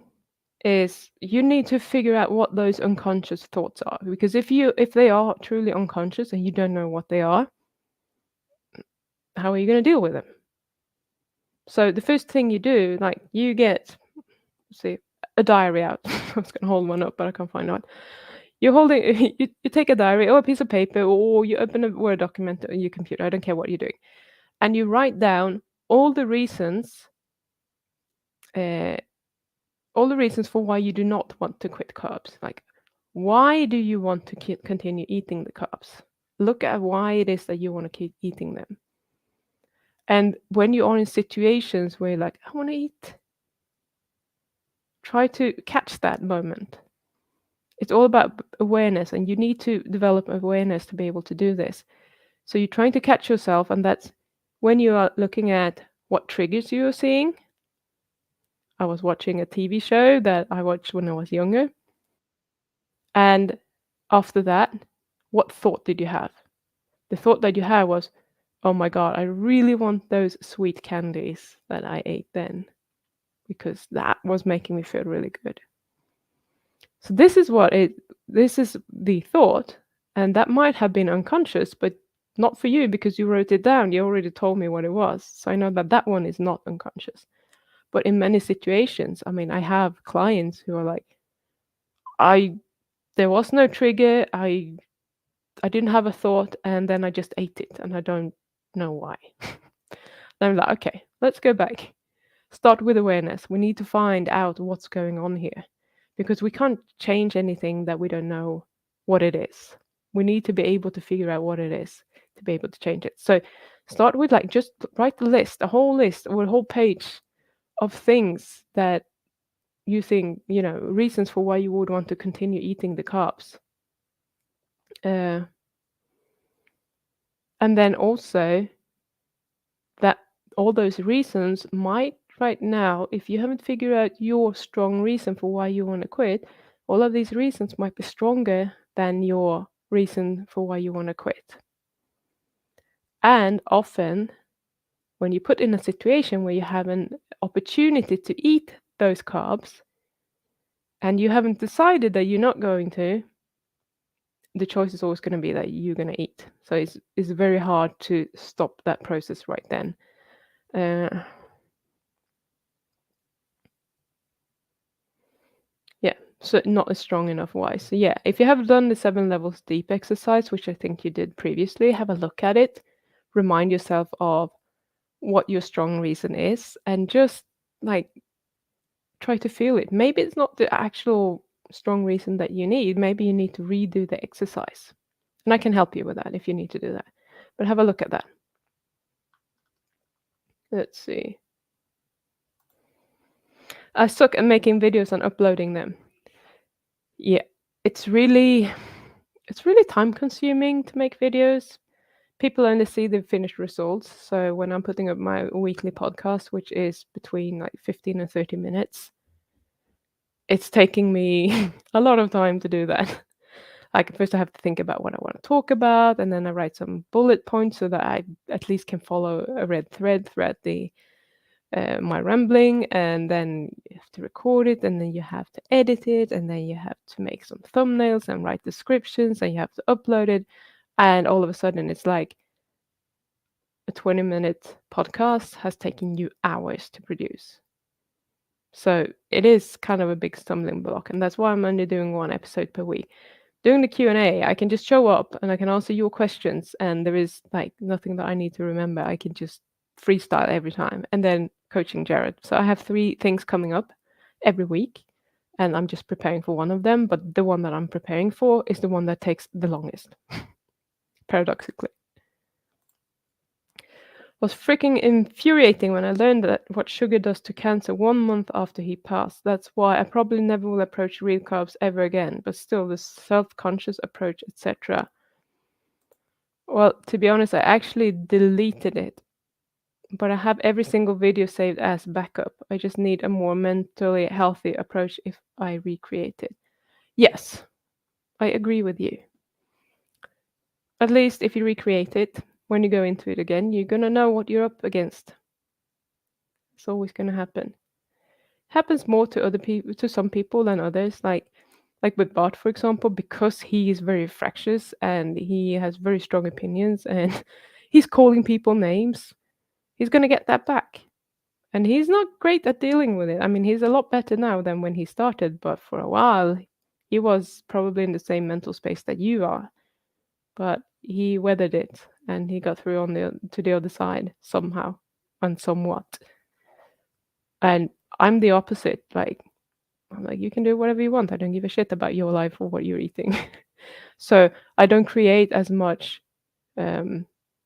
is you need to figure out what those unconscious thoughts are, because if they are truly unconscious and you don't know what they are, how are you going to deal with them? So the first thing you do, like you get, see, a diary out. I was going to hold one up, but I can't find one. You're holding, you take a diary or a piece of paper, or you open a Word document on your computer. I don't care what you're doing, and you write down all the reasons uh, for why you do not want to quit carbs. Like, why do you want to continue eating the carbs? Look at why it is that you want to keep eating them. And when you are in situations where you're like, I want to eat, try to catch that moment. It's all about awareness, and you need to develop awareness to be able to do this. So you're trying to catch yourself, and that's when you are looking at what triggers you are seeing. I was watching a TV show that I watched when I was younger, and after that, what thought did you have? The thought that you had was, "Oh my God, I really want those sweet candies that I ate then, because that was making me feel really good." So this is the thought, and that might have been unconscious, but not for you because you wrote it down. You already told me what it was. So I know that that one is not unconscious. But in many situations, I mean, I have clients who are like, I there was no trigger. I didn't have a thought, and then I just ate it, and I don't know why. I'm like, okay, let's go back. Start with awareness. We need to find out what's going on here because we can't change anything that we don't know what it is. We need to be able to figure out what it is to be able to change it. So start with like just write the list, a whole list or a whole page of things that you think, reasons for why you would want to continue eating the carbs. Uh, and then also that all those reasons might right now, if you haven't figured out your strong reason for why you want to quit, all of these reasons might be stronger than your reason for why you want to quit. And often, when you put in a situation where you have an opportunity to eat those carbs and you haven't decided that you're not going to, the choice is always going to be that you're going to eat. So it's very hard to stop that process right then. Yeah, so not a strong enough why. So yeah, if you have done the 7 levels deep exercise, which I think you did previously, have a look at it, remind yourself of what your strong reason is, and just like try to feel it. Maybe it's not the actual strong reason that you need. Maybe you need to redo the exercise. And I can help you with that if you need to do that. But have a look at that. Let's see. I suck at making videos and uploading them. Yeah, it's really time consuming to make videos. People only see the finished results. So when I'm putting up my weekly podcast, which is between like 15 and 30 minutes, it's taking me a lot of time to do that. Like first I have to think about what I want to talk about, and then I write some bullet points so that I at least can follow a red thread throughout the my rambling, and then you have to record it, and then you have to edit it, and then you have to make some thumbnails and write descriptions, and you have to upload it, and all of a sudden it's like a 20-minute podcast has taken you hours to produce. So it is kind of a big stumbling block, and that's why I'm only doing one episode per week. Doing the Q&A, I can just show up and I can answer your questions, and there is like nothing that I need to remember. I can just freestyle every time. And then coaching Jared. So I have 3 things coming up every week, and I'm just preparing for one of them, but the one that I'm preparing for is the one that takes the longest, paradoxically. Was freaking infuriating when I learned that what sugar does to cancer 1 month after he passed. That's why I probably never will approach real carbs ever again, but still the self-conscious approach, etc. Well, to be honest, I actually deleted it, but I have every single video saved as backup. I just need a more mentally healthy approach if I recreate it. Yes, I agree with you. At least if you recreate it, when you go into it again, you're gonna know what you're up against. It's always gonna happen. Happens more to other people, to some people than others. Like with Bart, for example, because he is very fractious and he has very strong opinions and he's calling people names. He's gonna get that back. And he's not great at dealing with it. I mean, he's a lot better now than when he started, but for a while, he was probably in the same mental space that you are. But he weathered it and he got through to the other side somehow and somewhat. And I'm the opposite. I'm like, you can do whatever you want. I don't give a shit about your life or what you're eating. So I don't create as much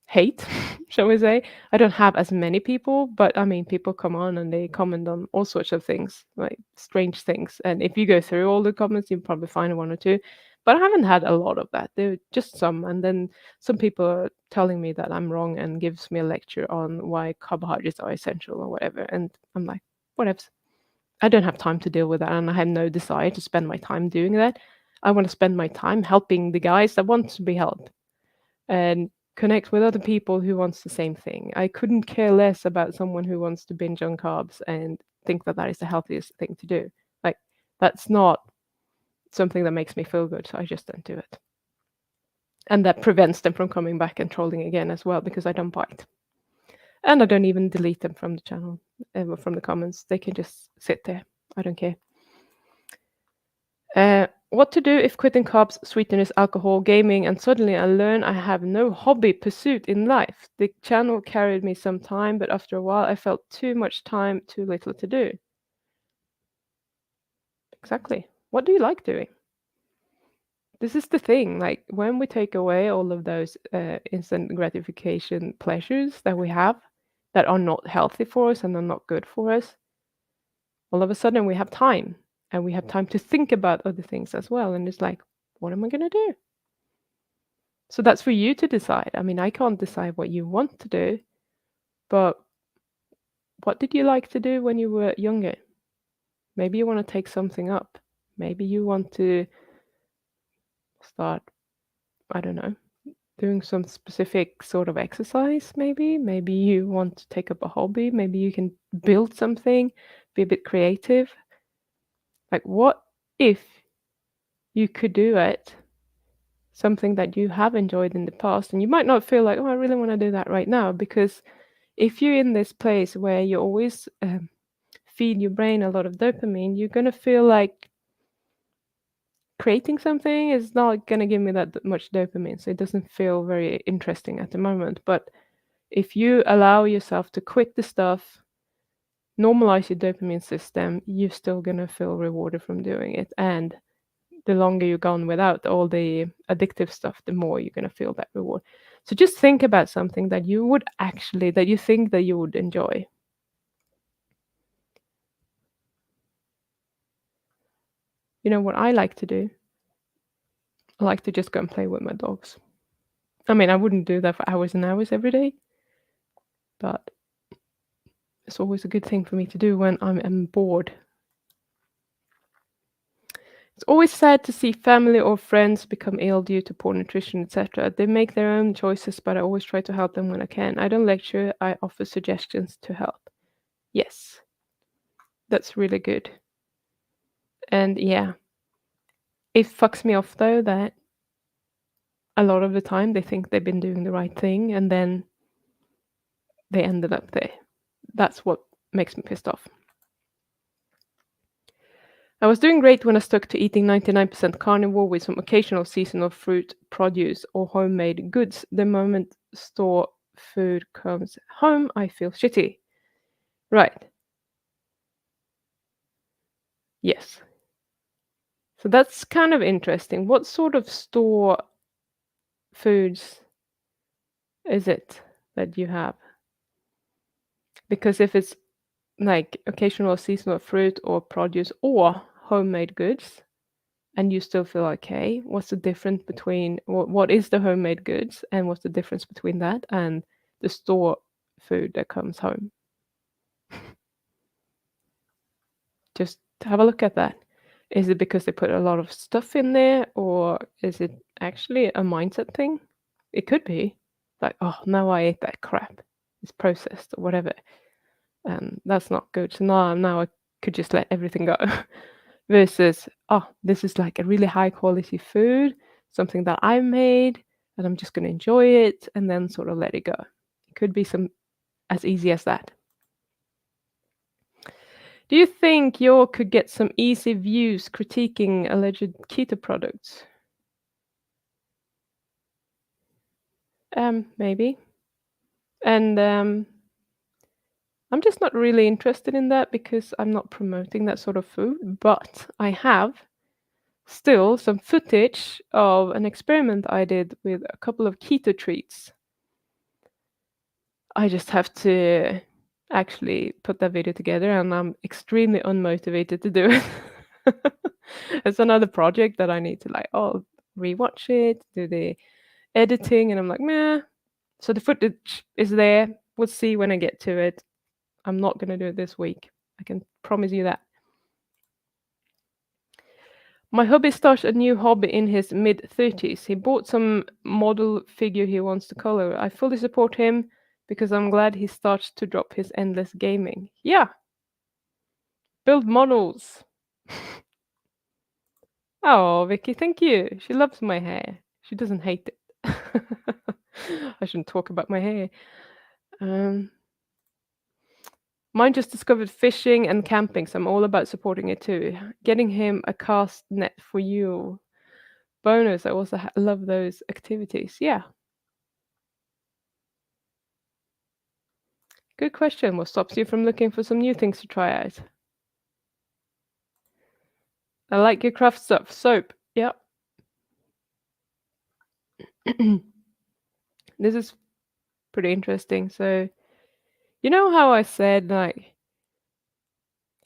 hate, shall we say. I don't have as many people, but I mean, people come on and they comment on all sorts of things, like strange things. And if you go through all the comments, you'll probably find one or two. But I haven't had a lot of that. There are just some, and then some people are telling me that I'm wrong and gives me a lecture on why carbohydrates are essential or whatever. And I'm like, whatever. I don't have time to deal with that, and I have no desire to spend my time doing that. I want to spend my time helping the guys that want to be helped and connect with other people who wants the same thing. I couldn't care less about someone who wants to binge on carbs and think that that is the healthiest thing to do. Like that's not something that makes me feel good, so I just don't do it. And that prevents them from coming back and trolling again as well because I don't bite. And I don't even delete them from the channel, from the comments. They can just sit there. I don't care. What to do if quitting carbs, sweeteners, alcohol, gaming, and suddenly I learn I have no hobby pursuit in life? The channel carried me some time, but after a while I felt too much time, too little to do. Exactly. What do you like doing? This is the thing. Like when we take away all of those instant gratification pleasures that we have that are not healthy for us and are not good for us, all of a sudden we have time and we have time to think about other things as well. And it's like, what am I going to do? So that's for you to decide. I mean, I can't decide what you want to do, but what did you like to do when you were younger? Maybe you want to take something up. Maybe you want to start, I don't know, doing some specific sort of exercise, maybe. Maybe you want to take up a hobby. Maybe you can build something, be a bit creative. Like, what if you could do it? Something that you have enjoyed in the past, and you might not feel like, oh, I really want to do that right now, because if you're in this place where you always feed your brain a lot of dopamine, you're going to feel like creating something is not going to give me that much dopamine. So it doesn't feel very interesting at the moment. But if you allow yourself to quit the stuff, normalize your dopamine system, you're still going to feel rewarded from doing it. And the longer you're gone without all the addictive stuff, the more you're going to feel that reward. So just think about something that you would actually, that you think that you would enjoy. You know what I like to do? I like to just go and play with my dogs. I mean, I wouldn't do that for hours and hours every day, but it's always a good thing for me to do when I'm bored. It's always sad to see family or friends become ill due to poor nutrition, etc. They make their own choices, but I always try to help them when I can. I don't lecture, I offer suggestions to help. Yes, that's really good. And yeah, it fucks me off though that a lot of the time they think they've been doing the right thing and then they ended up there. That's what makes me pissed off. I was doing great when I stuck to eating 99% carnivore with some occasional seasonal fruit, produce, or homemade goods. The moment store food comes home, I feel shitty. Right. Yes. So that's kind of interesting. What sort of store foods is it that you have? Because if it's like occasional seasonal fruit or produce or homemade goods, and you still feel okay, what's the difference between what is the homemade goods and what's the difference between that and the store food that comes home? Just have a look at that. Is it because they put a lot of stuff in there, or is it actually a mindset thing? It could be like, oh, now I ate that crap. It's processed or whatever. And that's not good. So now I could just let everything go. Versus, oh, this is like a really high quality food, something that I made, and I'm just going to enjoy it and then sort of let it go. It could be some as easy as that. Do you think you could get some easy views critiquing alleged keto products? Maybe. And I'm just not really interested in that because I'm not promoting that sort of food, but I have still some footage of an experiment I did with a couple of keto treats. I just have to actually put that video together, and I'm extremely unmotivated to do it. It's another project that I need to like, oh, rewatch it, do the editing, and I'm like, meh. So the footage is there. We'll see when I get to it. I'm not gonna do it this week. I can promise you that. My hubby starts a new hobby in his mid 30s. He bought some model figure he wants to color. I fully support him because I'm glad he starts to drop his endless gaming. Yeah, build models. Oh, Vicky, thank you. She loves my hair. She doesn't hate it. I shouldn't talk about my hair. Um, Mine just discovered fishing and camping, so I'm all about supporting it too. Getting him a cast net for you. Bonus, I also love those activities. Yeah, good question. What stops you from looking for some new things to try out? I like your craft stuff. Soap. Yeah. This is pretty interesting. So, you know how I said, like,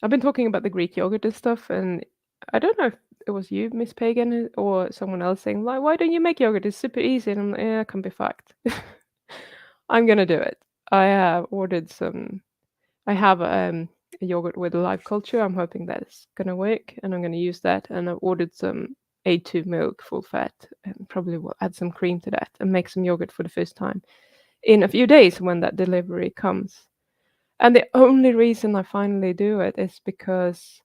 I've been talking about the Greek yogurt and stuff, and I don't know if it was you, Miss Pagan, or someone else saying, like, why don't you make yogurt? It's super easy. And I'm like, yeah, I can be fucked. I'm gonna do it. I have ordered some. I have a yogurt with live culture. I'm hoping that's gonna work, and I'm gonna use that. And I've ordered some A2 milk, full fat, and probably will add some cream to that and make some yogurt for the first time in a few days when that delivery comes. And the only reason I finally do it is because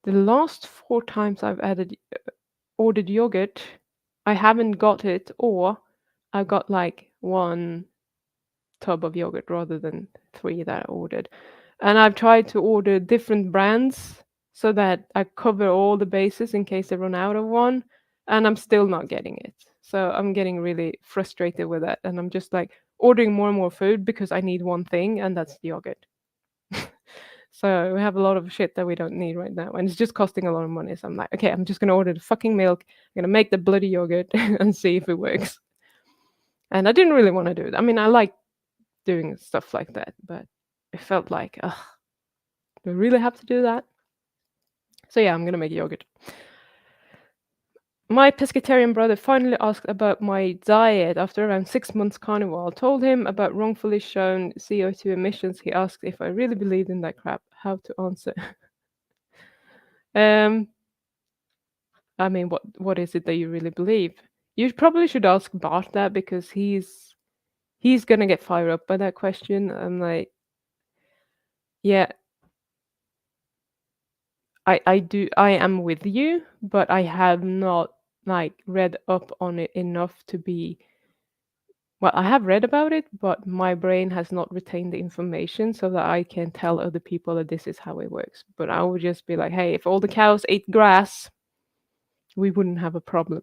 the last 4 times I've ordered yogurt, I haven't got it, or I got like one tub of yogurt rather than three that I ordered. And I've tried to order different brands so that I cover all the bases in case I run out of one, and I'm still not getting it. So I'm getting really frustrated with that, and I'm just like ordering more and more food because I need one thing, and that's the yogurt. So we have a lot of shit that we don't need right now, and it's just costing a lot of money. So I'm like, okay, I'm just gonna order the fucking milk. I'm gonna make the bloody yogurt and see if it works. And I didn't really want to do it. I mean, I like doing stuff like that, but it felt like, ugh, do I really have to do that? So yeah, I'm gonna make yogurt. My pescatarian brother finally asked about my diet after around 6 months carnivore. I told him about wrongfully shown CO2 emissions. He asked if I really believed in that crap. How to answer? um, I mean, what is it that you really believe? You probably should ask Bart that because he's gonna get fired up by that question. I'm like, yeah, I am with you, but I have not like read up on it enough to be well, I have read about it, but my brain has not retained the information so that I can tell other people that this is how it works. But I would just be like, hey, if all the cows ate grass, we wouldn't have a problem.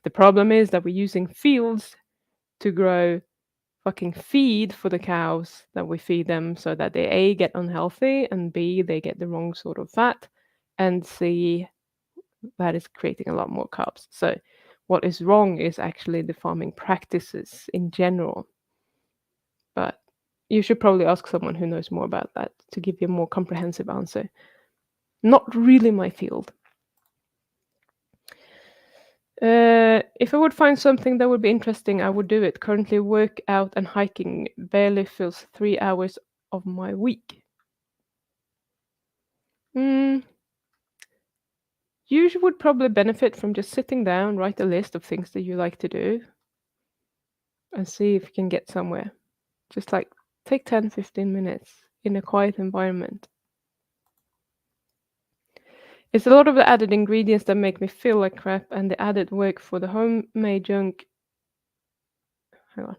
The problem is that we're using fields to grow fucking feed for the cows that we feed them so that they A get unhealthy and B they get the wrong sort of fat and C that is creating a lot more carbs. So what is wrong is actually the farming practices in general. But you should probably ask someone who knows more about that to give you a more comprehensive answer. Not really my field. If I would find something that would be interesting, I would do it. Currently, work out and hiking barely fills 3 hours of my week. Mm, you would probably benefit from just sitting down, write a list of things that you like to do, and see if you can get somewhere. Just like take 10, 15 minutes in a quiet environment. It's a lot of the added ingredients that make me feel like crap and the added work for the homemade junk. Hang on.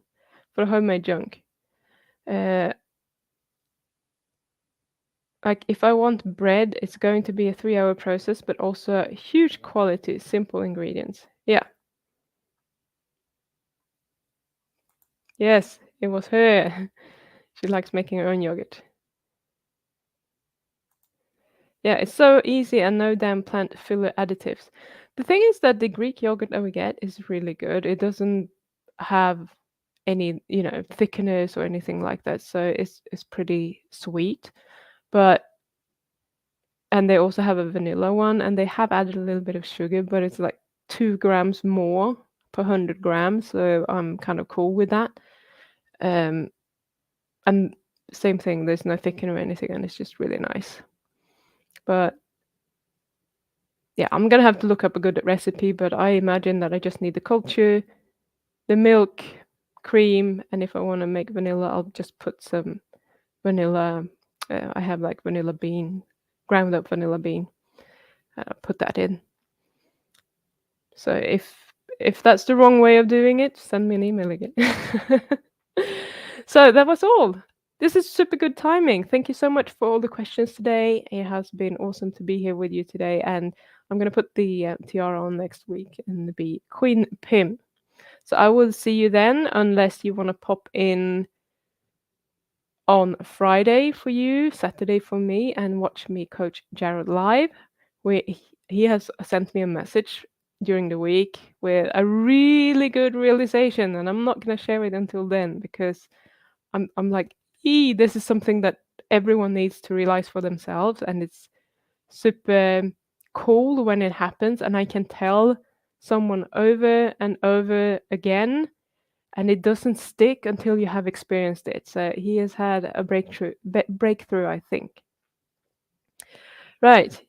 For the homemade junk. Uh, like if I want bread, it's going to be a 3 hour process, but also huge quality, simple ingredients. Yeah. Yes, it was her. She likes making her own yogurt. Yeah, it's so easy and no damn plant filler additives. The thing is that the Greek yogurt that we get is really good. It doesn't have any, thickeners or anything like that. So it's pretty sweet. But and they also have a vanilla one, and they have added a little bit of sugar, but it's like 2 grams more per 100 grams. So I'm kind of cool with that. Um, and same thing, there's no thickener or anything, and it's just really nice. But yeah, I'm gonna have to look up a good recipe, but I imagine that I just need the culture, the milk, cream, and if I want to make vanilla, I'll just put some vanilla. I have like vanilla bean, ground up vanilla bean. Put that in. So if that's the wrong way of doing it, send me an email again. So that was all. This is super good timing. Thank you so much for all the questions today. It has been awesome to be here with you today, and I'm gonna put the tiara on next week and be Queen Pim. So I will see you then, unless you want to pop in on Friday for you, Saturday for me, and watch me coach Jared live. Where he has sent me a message during the week with a really good realization, and I'm not gonna share it until then because I'm like, this is something that everyone needs to realize for themselves, and it's super cool when it happens, and I can tell someone over and over again, and it doesn't stick until you have experienced it. So he has had a breakthrough, I think. Right.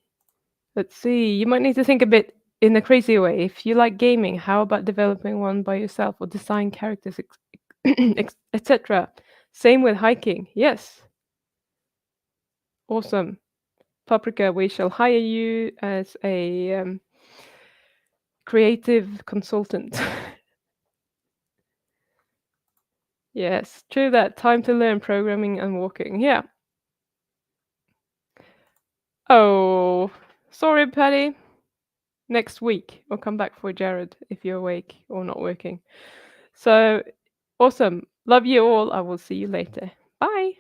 Let's see. You might need to think a bit in a crazy way. If you like gaming, how about developing one by yourself or design characters, etc. Same with hiking. Yes. Awesome. Paprika, we shall hire you as a creative consultant. Yes, true that. Time to learn programming and walking. Yeah. Oh, sorry, Patty. Next week, I'll come back for Jared if you're awake or not working. So awesome. Love you all. I will see you later. Bye.